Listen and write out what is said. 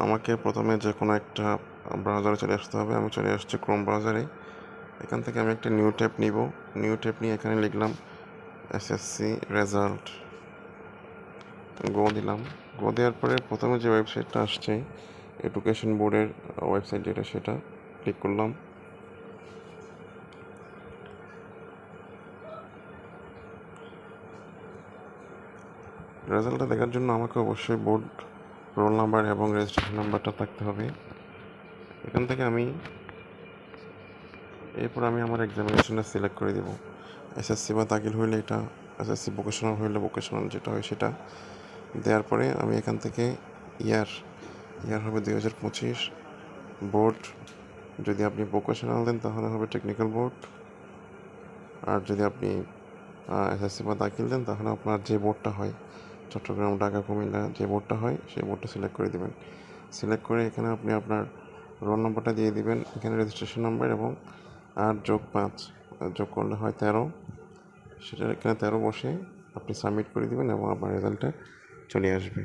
আমাকে প্রথমে যে কোনো একটা ব্রাউজারে চলে আসতে হবে। আমি চলে আসছি ক্রোম ব্রাউজারে। এখান থেকে আমি একটা নিউ ট্যাব নিব। নিউ ট্যাব নিয়ে এখানে লিখলাম এসএসসি রেজাল্ট, গো দিলাম। গো দেওয়ার পরে প্রথমে যে ওয়েবসাইটটা আসছে এডুকেশন বোর্ডের ওয়েবসাইট যেটা, সেটা ক্লিক করলাম। রেজাল্টটা দেখার জন্য আমাকে অবশ্যই বোর্ড রোল নাম্বার এবং রেজিস্ট্রেশন নাম্বারটা থাকতে হবে। এখান থেকে এরপর আমি আমার এক্সামিনেশনটা সিলেক্ট করে দেবো। এসএসসি বা দাখিল হইলে এটা, এসএসসি ভোকেশনাল হইলে ভোকেশনাল যেটা হয় সেটা দেওয়ার পরে আমি এখান থেকে ইয়ার হবে 2025। বোর্ড যদি আপনি ভোকেশনাল দেন তাহলে হবে টেকনিক্যাল বোর্ড, আর যদি আপনি এসএসসি বা দাখিল দেন তাহলে আপনার যে বোর্ডটা হয় চট্টগ্রাম, ঢাকা, কুমিল্লা যে বোর্ডটা হয় সেই বোর্ডটা সিলেক্ট করে দেবেন। সিলেক্ট করে এখানে আপনি আপনার রোল নাম্বারটা দিয়ে দিবেন, এখানে রেজিস্ট্রেশন নাম্বার এবং 8+5 যোগ করলে হয় 13। সেটা এখানে 13 বসে আপনি সাবমিট করে দেবেন এবং আপনার রেজাল্টটা চলে আসবে।